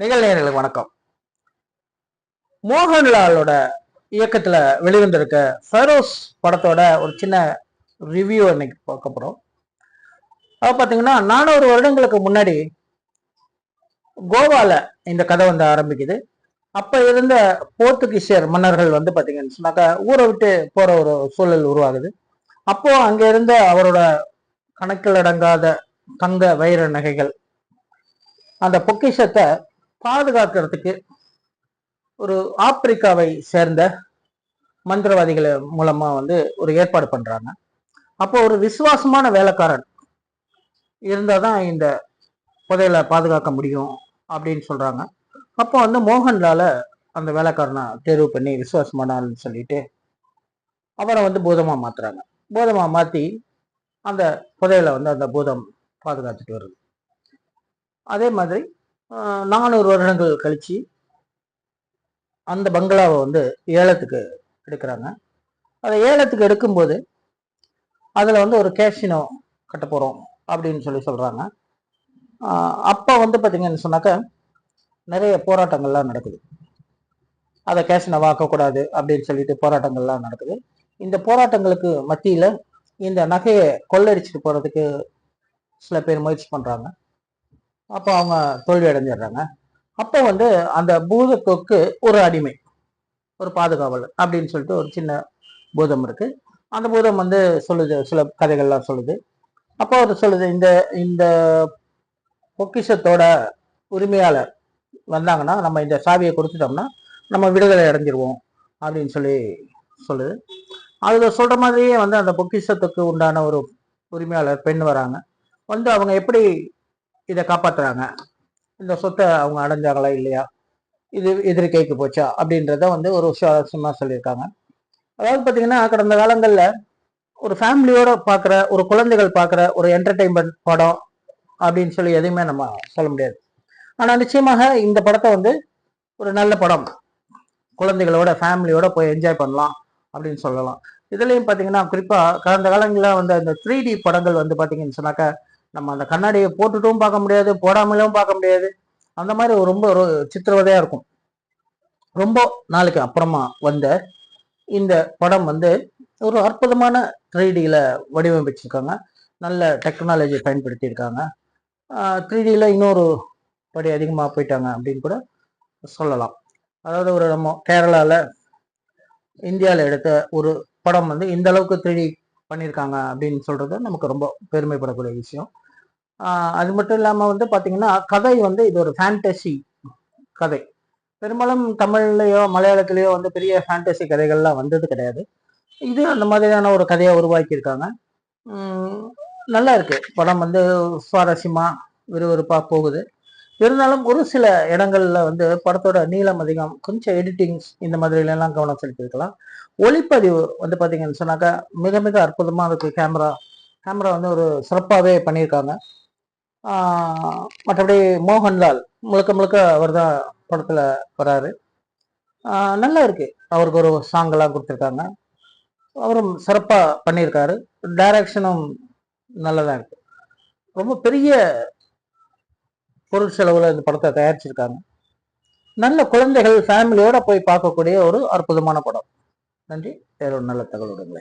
நிகழ்நேயர்களுக்கு வணக்கம். மோகன்லாலோட இயக்கத்துல வெளிவந்திருக்க ஃபெரோஸ் படத்தோட ஒரு சின்ன ரிவ்யூ இன்னைக்கு பார்க்க போறோம். அது பாத்தீங்கன்னா 400 வருடங்களுக்கு முன்னாடி கோவால இந்த கதை வந்து ஆரம்பிக்குது. அப்ப இருந்த போர்த்துகீசியர் மன்னர்கள் வந்து பாத்தீங்கன்னு சொன்னாக்கா ஊரை விட்டு போற ஒரு சூழல் உருவாகுது. அப்போ அங்க இருந்த அவரோட கணக்கில் அடங்காத தங்க வைர நகைகள் அந்த பொக்கிஷத்தை பாதுகாக்கிறதுக்கு ஒரு ஆப்பிரிக்காவை சேர்ந்த மந்திரவாதிகள் மூலமா வந்து ஒரு ஏற்பாடு பண்றாங்க. அப்போ ஒரு விசுவாசமான வேலைக்காரன் இருந்தாதான் இந்த புதையலை பாதுகாக்க முடியும் அப்படின்னு சொல்றாங்க. அப்போ வந்து மோகன்லால அந்த வேலைக்காரனை தேர்வு பண்ணி விசுவாசமானான்னு சொல்லிட்டு அவரை வந்து பூதமா மாத்துறாங்க. பூதமா மாத்தி அந்த புதையலை வந்து அந்த பூதம் பாதுகாத்துட்டு வருது. அதே மாதிரி 400 வருடங்கள் கழிச்சு அந்த பங்களாவை வந்து ஏலத்துக்கு எடுக்கிறாங்க. அதை ஏலத்துக்கு எடுக்கும்போது அதுல வந்து ஒரு கேசினோ கட்ட போறோம் அப்படின்னு சொல்றாங்க. அப்ப வந்து பாத்தீங்கன்னு சொன்னாக்க நிறைய போராட்டங்கள்லாம் நடக்குது. அதை கேசினோவா ஆக்கக்கூடாது அப்படின்னு சொல்லிட்டு போராட்டங்கள்லாம் நடக்குது. இந்த போராட்டங்களுக்கு மத்தியில இந்த நகையை கொள்ளடிச்சிட்டு போறதுக்கு சில பேர் முயற்சி பண்றாங்க. அப்போ அவங்க தோல்வி அடைஞ்சிடுறாங்க. அப்போ வந்து அந்த பூதத்துக்கு ஒரு அடிமை, ஒரு பாதுகாவல் அப்படின்னு சொல்லிட்டு ஒரு சின்ன பூதம் இருக்கு. அந்த பூதம் வந்து சொல்லுது, சில கதைகள்லாம் சொல்லுது. அப்போ அவர் சொல்லுது, இந்த இந்த பொக்கிஷத்தோட உரிமையாளர் வந்தாங்கன்னா நம்ம இந்த சாவியை கொடுத்துட்டோம்னா நம்ம விடுதலை அடைஞ்சிருவோம் அப்படின்னு சொல்லுது. அதுல சொல்ற மாதிரியே வந்து அந்த பொக்கிஷத்துக்கு உண்டான ஒரு உரிமையாளர் பெண் வராங்க. வந்து அவங்க எப்படி இதை காப்பாத்துறாங்க, இந்த சொத்தை அவங்க அடைஞ்சாங்களா இல்லையா, இது எதிரி கைக்கு போச்சா அப்படின்றத வந்து ஒரு சுவாரஸ்யமா சொல்லியிருக்காங்க. அதாவது பாத்தீங்கன்னா கடந்த காலங்கள்ல ஒரு ஃபேமிலியோட பாக்குற, ஒரு குழந்தைகள் பாக்குற ஒரு என்டர்டைன்மெண்ட் படம் அப்படின்னு சொல்லி எதுவுமே நம்ம சொல்ல முடியாது. ஆனா நிச்சயமாக இந்த படத்தை வந்து ஒரு நல்ல படம், குழந்தைகளோட ஃபேமிலியோட போய் என்ஜாய் பண்ணலாம் அப்படின்னு சொல்லலாம். இதுலயும் பாத்தீங்கன்னா குறிப்பா கடந்த காலங்களில் வந்து அந்த 3D படங்கள் வந்து பாத்தீங்கன்னு சொன்னாக்க நம்ம அந்த கண்ணாடியை போட்டுட்டும் பார்க்க முடியாது, போடாமலும் பார்க்க முடியாது. அந்த மாதிரி ரொம்ப ஒரு சித்திரவதையா இருக்கும். ரொம்ப நாளைக்கு அப்புறமா வந்த இந்த படம் வந்து ஒரு அற்புதமான 3Dல வடிவமைச்சிருக்காங்க. நல்ல டெக்னாலஜி பயன்படுத்தி இருக்காங்க. 3Dல இன்னொரு படி அதிகமாக போயிட்டாங்க அப்படின்னு கூட சொல்லலாம். அதாவது ஒரு நம்ம கேரளால இந்தியாவில் எடுத்த ஒரு படம் வந்து இந்த அளவுக்கு 3D பண்ணியிருக்காங்க அப்படின்னு சொல்றது நமக்கு ரொம்ப பெருமைப்படக்கூடிய விஷயம். அது மட்டும் இல்லாமல் வந்து பார்த்தீங்கன்னா கதை வந்து இது ஒரு ஃபேண்டசி கதை. பெரும்பாலும் தமிழ்லையோ மலையாளத்திலேயோ வந்து பெரிய ஃபேண்டசி கதைகள்லாம் வந்தது கிடையாது. இது அந்த மாதிரியான ஒரு கதையை உருவாக்கியிருக்காங்க. நல்லா இருக்கு படம், வந்து சுவாரஸ்யமா விறுவிறுப்பா போகுது. இருந்தாலும் ஒரு சில இடங்கள்ல வந்து படத்தோட நீளம் அதிகம், கொஞ்சம் எடிட்டிங்ஸ் இந்த மாதிரிலாம் கவனம் செலுத்திருக்கலாம். ஒளிப்பதிவு வந்து பாத்தீங்கன்னு சொன்னாக்கா மிக மிக அற்புதமா இருக்கு. கேமரா வந்து ஒரு சிறப்பாகவே பண்ணியிருக்காங்க. மற்றபடி மோகன்லால் முழுக்க முழுக்க அவர் தான் படத்துல வராரு. நல்லா இருக்கு. அவருக்கு ஒரு சாங் எல்லாம் கொடுத்துருக்காங்க. அவரும் சிறப்பா பண்ணியிருக்காரு. டைரக்ஷனும் நல்லதா இருக்கு. ரொம்ப பெரிய பொருள் செலவுல இந்த படத்தை தயாரிச்சிருக்காங்க. நல்ல குழந்தைகள் ஃபேமிலியோட போய் பார்க்கக்கூடிய ஒரு அற்புதமான படம். நன்றி. வேற ஒரு நல்ல தகவலுடன்